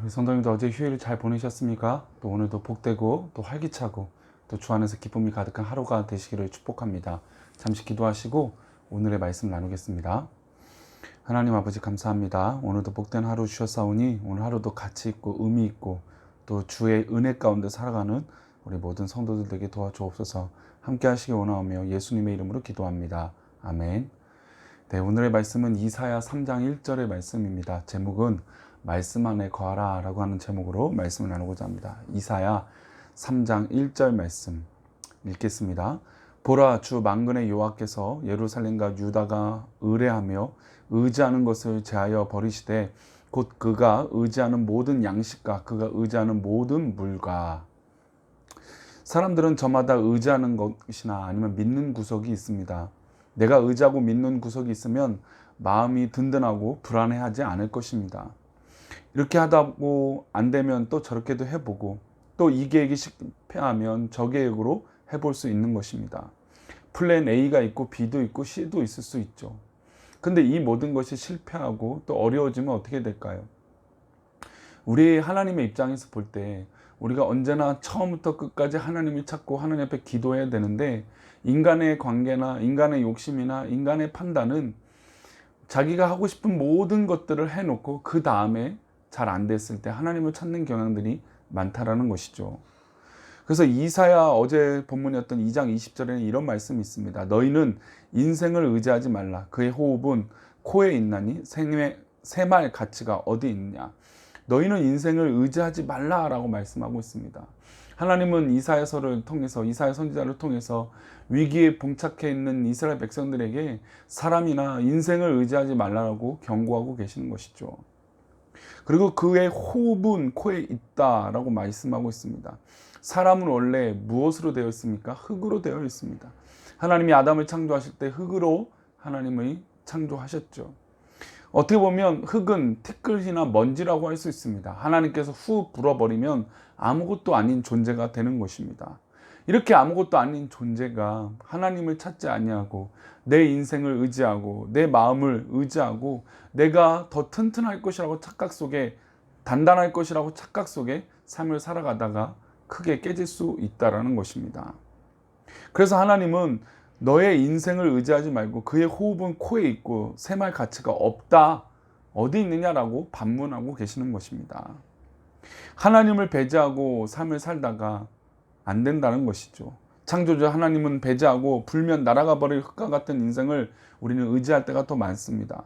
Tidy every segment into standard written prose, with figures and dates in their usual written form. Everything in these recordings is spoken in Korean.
우리 성도님들 어제 휴일 잘 보내셨습니까? 또 오늘도 복되고 또 활기차고 또 주 안에서 기쁨이 가득한 하루가 되시기를 축복합니다. 잠시 기도하시고 오늘의 말씀 나누겠습니다. 하나님 아버지 감사합니다. 오늘도 복된 하루 주셨사오니 오늘 하루도 가치 있고 의미 있고 또 주의 은혜 가운데 살아가는 우리 모든 성도들에게 도와주옵소서. 함께 하시기 원하오며 예수님의 이름으로 기도합니다. 아멘. 네, 오늘의 말씀은 이사야 3장 1절의 말씀입니다. 제목은 말씀 안에 거하라 라고 하는 제목으로 말씀을 나누고자 합니다. 이사야 3장 1절 말씀 읽겠습니다. 보라, 주 만군의 여호와께서 예루살렘과 유다가 의뢰하며 의지하는 것을 제하여 버리시되 곧 그가 의지하는 모든 양식과 그가 의지하는 모든 물과. 사람들은 저마다 의지하는 것이나 아니면 믿는 구석이 있습니다. 내가 의지하고 믿는 구석이 있으면 마음이 든든하고 불안해하지 않을 것입니다. 이렇게 하다고 안 되면 또 저렇게도 해보고 또 이 계획이 실패하면 저 계획으로 해볼 수 있는 것입니다. 플랜 A가 있고 B도 있고 C도 있을 수 있죠. 근데 이 모든 것이 실패하고 또 어려워지면 어떻게 될까요? 우리 하나님의 입장에서 볼 때 우리가 언제나 처음부터 끝까지 하나님을 찾고 하나님 앞에 기도해야 되는데 인간의 관계나 인간의 욕심이나 인간의 판단은 자기가 하고 싶은 모든 것들을 해놓고 그 다음에 잘 안 됐을 때 하나님을 찾는 경향들이 많다라는 것이죠. 그래서 이사야 어제 본문이었던 2장 20절에는 이런 말씀이 있습니다. 너희는 인생을 의지하지 말라. 그의 호흡은 코에 있나니 새말 가치가 어디 있느냐. 너희는 인생을 의지하지 말라라고 말씀하고 있습니다. 하나님은 이사야서를 통해서 이사야 선지자를 통해서 위기에 봉착해 있는 이스라엘 백성들에게 사람이나 인생을 의지하지 말라고 경고하고 계시는 것이죠. 그리고 그의 호흡은 코에 있다라고 말씀하고 있습니다. 사람은 원래 무엇으로 되어 있습니까? 흙으로 되어 있습니다. 하나님이 아담을 창조하실 때 흙으로 하나님이 창조하셨죠. 어떻게 보면 흙은 티끌이나 먼지라고 할 수 있습니다. 하나님께서 후 불어버리면 아무것도 아닌 존재가 되는 것입니다. 이렇게 아무것도 아닌 존재가 하나님을 찾지 아니하고 내 인생을 의지하고 내 마음을 의지하고 내가 더 튼튼할 것이라고 착각 속에 단단할 것이라고 착각 속에 삶을 살아가다가 크게 깨질 수 있다는 것입니다. 그래서 하나님은 너의 인생을 의지하지 말고 그의 호흡은 코에 있고 새말 가치가 없다. 어디 있느냐라고 반문하고 계시는 것입니다. 하나님을 배제하고 삶을 살다가 안 된다는 것이죠. 창조주 하나님은 배제하고 불면 날아가 버릴 흙과 같은 인생을 우리는 의지할 때가 더 많습니다.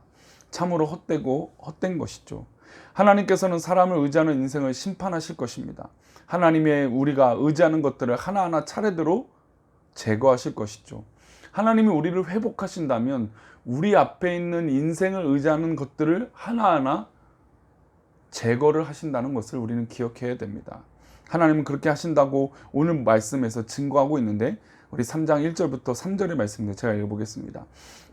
참으로 헛되고 헛된 것이죠. 하나님께서는 사람을 의지하는 인생을 심판하실 것입니다. 하나님의 우리가 의지하는 것들을 하나하나 차례대로 제거하실 것이죠. 하나님이 우리를 회복하신다면 우리 앞에 있는 인생을 의지하는 것들을 하나하나 제거를 하신다는 것을 우리는 기억해야 됩니다. 하나님은 그렇게 하신다고 오늘 말씀에서 증거하고 있는데 우리 3장 1절부터 3절의 말씀인데 제가 읽어보겠습니다.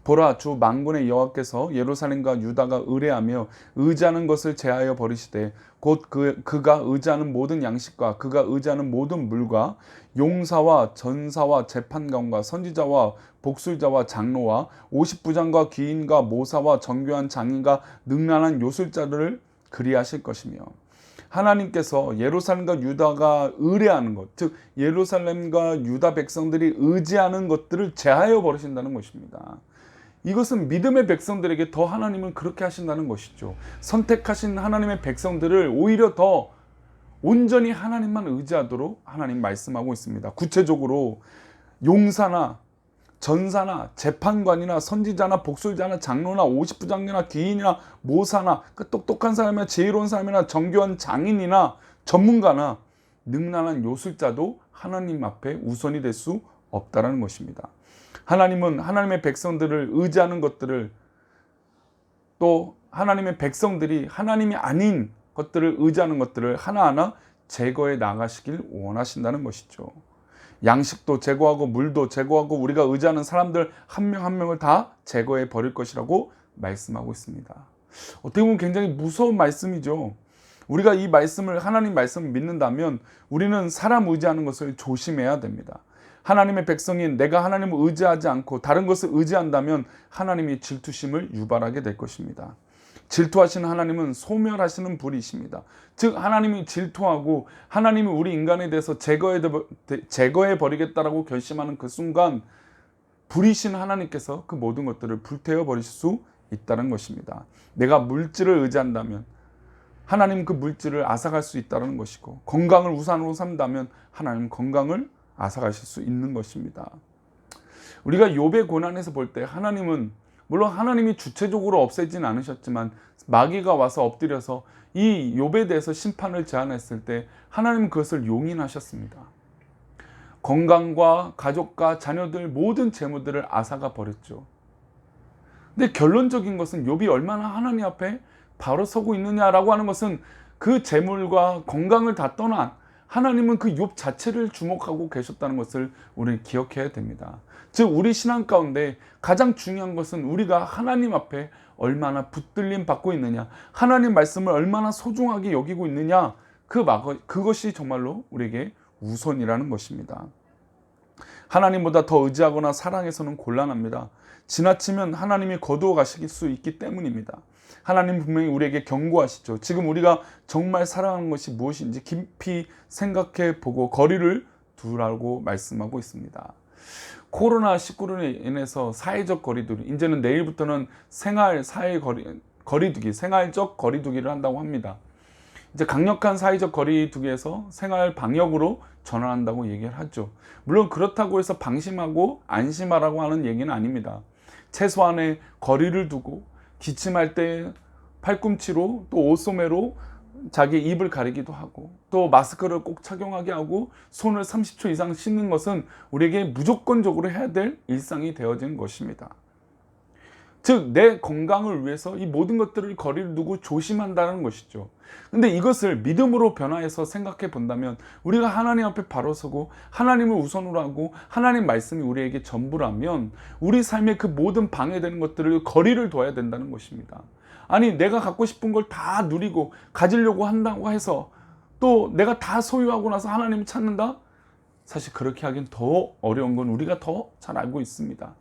보라, 주 만군의 여호와께서 예루살렘과 유다가 의뢰하며 의지하는 것을 제하여 버리시되 곧 그가 의지하는 모든 양식과 그가 의지하는 모든 물과 용사와 전사와 재판관과 선지자와 복술자와 장로와 50부장과 귀인과 모사와 정교한 장인과 능란한 요술자들을 그리하실 것이며 하나님께서 예루살렘과 유다가 의뢰하는 것, 즉 예루살렘과 유다 백성들이 의지하는 것들을 제하여 버리신다는 것입니다. 이것은 믿음의 백성들에게 더 하나님은 그렇게 하신다는 것이죠. 선택하신 하나님의 백성들을 오히려 더 온전히 하나님만 의지하도록 하나님 말씀하고 있습니다. 구체적으로 용사나 전사나 재판관이나 선지자나 복술자나 장로나 50부장이나 귀인이나 모사나 똑똑한 사람이나 지혜로운 사람이나 정교한 장인이나 전문가나 능란한 요술자도 하나님 앞에 우선이 될 수 없다는 것입니다. 하나님은 하나님의 백성들을 의지하는 것들을 또 하나님의 백성들이 하나님이 아닌 것들을 의지하는 것들을 하나하나 제거해 나가시길 원하신다는 것이죠. 양식도 제거하고 물도 제거하고 우리가 의지하는 사람들 한 명 한 명을 다 제거해 버릴 것이라고 말씀하고 있습니다. 어떻게 보면 굉장히 무서운 말씀이죠. 우리가 이 말씀을 하나님 말씀을 믿는다면 우리는 사람 의지하는 것을 조심해야 됩니다. 하나님의 백성인 내가 하나님을 의지하지 않고 다른 것을 의지한다면 하나님이 질투심을 유발하게 될 것입니다. 질투하시는 하나님은 소멸하시는 분이십니다. 즉 하나님이 질투하고 하나님이 우리 인간에 대해서 제거해 버리겠다라고 결심하는 그 순간 불이신 하나님께서 그 모든 것들을 불태워 버리실 수 있다는 것입니다. 내가 물질을 의지한다면 하나님 그 물질을 앗아갈 수 있다는 것이고, 건강을 우선으로 삼다면 하나님 건강을 앗아가실 수 있는 것입니다. 우리가 욥의 고난에서 볼 때 하나님은, 물론 하나님이 주체적으로 없애진 않으셨지만 마귀가 와서 엎드려서 이 욥에 대해서 심판을 제안했을 때 하나님은 그것을 용인하셨습니다. 건강과 가족과 자녀들 모든 재물들을 앗아가 버렸죠. 근데 결론적인 것은 욥이 얼마나 하나님 앞에 바로 서고 있느냐라고 하는 것은 그 재물과 건강을 다 떠난 하나님은 그 욥 자체를 주목하고 계셨다는 것을 우리는 기억해야 됩니다. 즉 우리 신앙 가운데 가장 중요한 것은 우리가 하나님 앞에 얼마나 붙들림 받고 있느냐, 하나님 말씀을 얼마나 소중하게 여기고 있느냐, 그것이 정말로 우리에게 우선이라는 것입니다. 하나님보다 더 의지하거나 사랑해서는 곤란합니다. 지나치면 하나님이 거두어 가실 수 있기 때문입니다. 하나님 분명히 우리에게 경고하시죠. 지금 우리가 정말 사랑하는 것이 무엇인지 깊이 생각해 보고 거리를 두라고 말씀하고 있습니다. 코로나19로 인해서 사회적 거리두기, 이제는 내일부터는 생활적 거리두기를 한다고 합니다. 이제 강력한 사회적 거리두기에서 생활 방역으로 전환한다고 얘기를 하죠. 물론 그렇다고 해서 방심하고 안심하라고 하는 얘기는 아닙니다. 최소한의 거리를 두고 기침할 때 팔꿈치로 또 옷소매로 자기 입을 가리기도 하고, 또 마스크를 꼭 착용하게 하고 손을 30초 이상 씻는 것은 우리에게 무조건적으로 해야 될 일상이 되어진 것입니다. 즉 내 건강을 위해서 이 모든 것들을 거리를 두고 조심한다는 것이죠. 근데 이것을 믿음으로 변화해서 생각해 본다면 우리가 하나님 앞에 바로 서고 하나님을 우선으로 하고 하나님 말씀이 우리에게 전부라면 우리 삶의 그 모든 방해되는 것들을 거리를 둬야 된다는 것입니다. 아니 내가 갖고 싶은 걸 다 누리고 가지려고 한다고 해서 또 내가 다 소유하고 나서 하나님을 찾는다? 사실 그렇게 하긴 더 어려운 건 우리가 더 잘 알고 있습니다.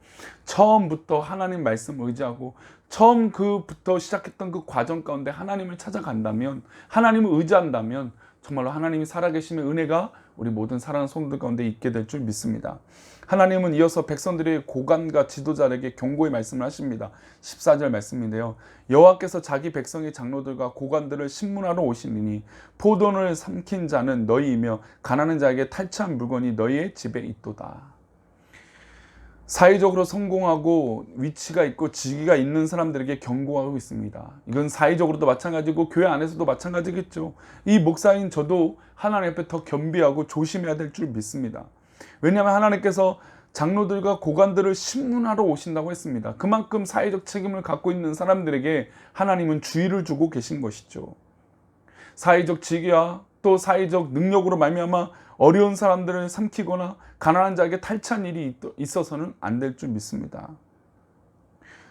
처음부터 하나님 말씀 의지하고 처음부터 시작했던 그 과정 가운데 하나님을 찾아간다면, 하나님을 의지한다면 정말로 하나님이 살아계심의 은혜가 우리 모든 사랑하는 성도들 가운데 있게 될 줄 믿습니다. 하나님은 이어서 백성들의 고관과 지도자에게 경고의 말씀을 하십니다. 14절 말씀인데요. 여호와께서 자기 백성의 장로들과 고관들을 신문하러 오시니 포도원을 삼킨 자는 너희이며 가난한 자에게 탈취한 물건이 너희의 집에 있도다. 사회적으로 성공하고 위치가 있고 직위가 있는 사람들에게 경고하고 있습니다. 이건 사회적으로도 마찬가지고 교회 안에서도 마찬가지겠죠. 이 목사인 저도 하나님 앞에 더 겸비하고 조심해야 될 줄 믿습니다. 왜냐하면 하나님께서 장로들과 고관들을 신문하러 오신다고 했습니다. 그만큼 사회적 책임을 갖고 있는 사람들에게 하나님은 주의를 주고 계신 것이죠. 사회적 직위와 또 사회적 능력으로 말미암아 어려운 사람들을 삼키거나 가난한 자에게 탈취한 일이 있어서는 안 될 줄 믿습니다.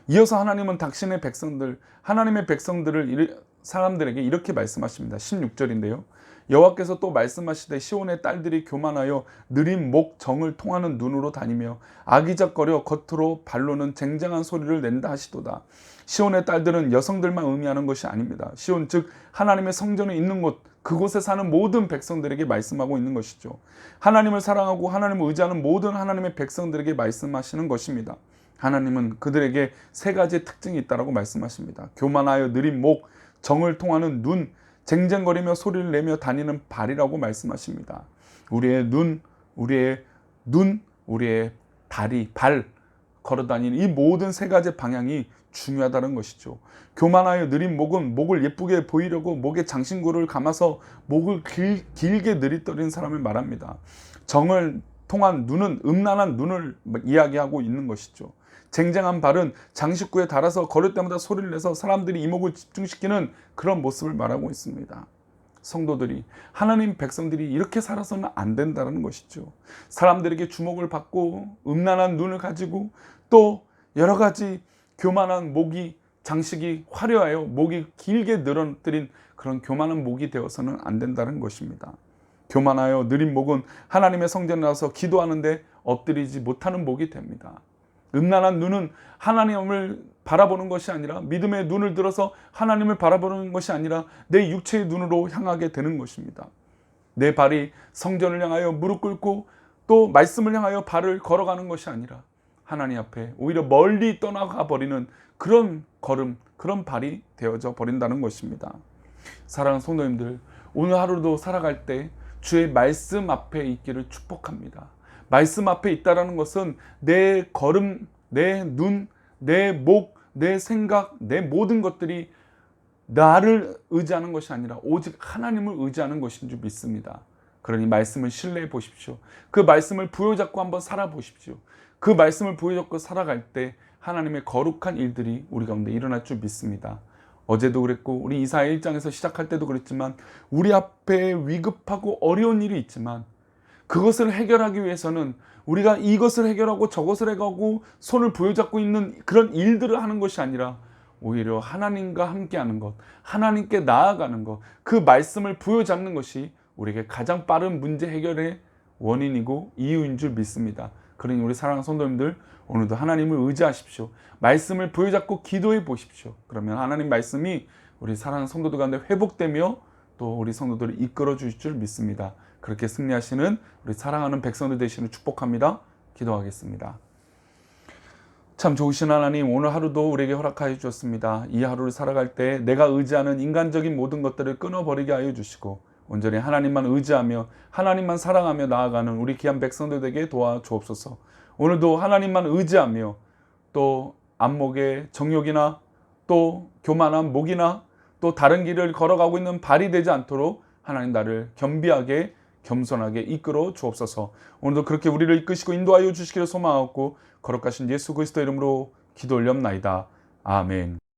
이어서 하나님은 당신의 백성들, 하나님의 백성들을 사람들에게 이렇게 말씀하십니다. 16절인데요. 여호와께서 또 말씀하시되 시온의 딸들이 교만하여 느린 목 정을 통하는 눈으로 다니며 아기작거려 겉으로 발로는 쟁쟁한 소리를 낸다 하시도다. 시온의 딸들은 여성들만 의미하는 것이 아닙니다. 시온 즉 하나님의 성전에 있는 곳, 그곳에 사는 모든 백성들에게 말씀하고 있는 것이죠. 하나님을 사랑하고 하나님을 의지하는 모든 하나님의 백성들에게 말씀하시는 것입니다. 하나님은 그들에게 세 가지 특징이 있다고 말씀하십니다. 교만하여 느린 목, 정을 통하는 눈, 쟁쟁거리며 소리를 내며 다니는 발이라고 말씀하십니다. 우리의 눈, 우리의 다리, 발, 걸어다니는 이 모든 세 가지 방향이 중요하다는 것이죠. 교만하여 느린 목은 목을 예쁘게 보이려고 목에 장신구를 감아서 목을 길게 느릿거리는 사람을 말합니다. 정을 통한 눈은 음란한 눈을 이야기하고 있는 것이죠. 쟁쟁한 발은 장식구에 달아서 걸을 때마다 소리를 내서 사람들이 이목을 집중시키는 그런 모습을 말하고 있습니다. 성도들이, 하나님 백성들이 이렇게 살아서는 안 된다는 것이죠. 사람들에게 주목을 받고 음란한 눈을 가지고 또 여러 가지 교만한 목이, 장식이 화려하여 목이 길게 늘어뜨린 그런 교만한 목이 되어서는 안 된다는 것입니다. 교만하여 느린 목은 하나님의 성전에 나서 기도하는데 엎드리지 못하는 목이 됩니다. 음란한 눈은 하나님을 바라보는 것이 아니라, 믿음의 눈을 들어서 하나님을 바라보는 것이 아니라 내 육체의 눈으로 향하게 되는 것입니다. 내 발이 성전을 향하여 무릎 꿇고 또 말씀을 향하여 발을 걸어가는 것이 아니라 하나님 앞에 오히려 멀리 떠나가 버리는 그런 걸음, 그런 발이 되어져 버린다는 것입니다. 사랑하는 성도님들, 오늘 하루도 살아갈 때 주의 말씀 앞에 있기를 축복합니다. 말씀 앞에 있다라는 것은 내 걸음, 내 눈, 내 목, 내 생각, 내 모든 것들이 나를 의지하는 것이 아니라 오직 하나님을 의지하는 것인 줄 믿습니다. 그러니 말씀을 신뢰해 보십시오. 그 말씀을 부여잡고 한번 살아보십시오. 그 말씀을 부여잡고 살아갈 때 하나님의 거룩한 일들이 우리 가운데 일어날 줄 믿습니다. 어제도 그랬고 우리 이사야 1장에서 시작할 때도 그랬지만 우리 앞에 위급하고 어려운 일이 있지만 그것을 해결하기 위해서는 우리가 이것을 해결하고 저것을 해가고 손을 부여잡고 있는 그런 일들을 하는 것이 아니라 오히려 하나님과 함께하는 것, 하나님께 나아가는 것, 그 말씀을 부여잡는 것이 우리에게 가장 빠른 문제 해결의 원인이고 이유인 줄 믿습니다. 그러니 우리 사랑하는 성도님들, 오늘도 하나님을 의지하십시오. 말씀을 부여잡고 기도해 보십시오. 그러면 하나님 말씀이 우리 사랑하는 성도들 가운데 회복되며 또 우리 성도들을 이끌어 주실 줄 믿습니다. 그렇게 승리하시는 우리 사랑하는 백성들 되시는 축복합니다. 기도하겠습니다. 참 좋으신 하나님, 오늘 하루도 우리에게 허락하여 주셨습니다. 이 하루를 살아갈 때 내가 의지하는 인간적인 모든 것들을 끊어버리게 하여 주시고 온전히 하나님만 의지하며 하나님만 사랑하며 나아가는 우리 귀한 백성들에게 도와주옵소서. 오늘도 하나님만 의지하며 또 안목의 정욕이나 또 교만한 목이나 또 다른 길을 걸어가고 있는 발이 되지 않도록 하나님 나를 겸비하게 겸손하게 이끌어 주옵소서. 오늘도 그렇게 우리를 이끄시고 인도하여 주시기를 소망하고 거룩하신 예수 그리스도 이름으로 기도 올렵나이다. 아멘.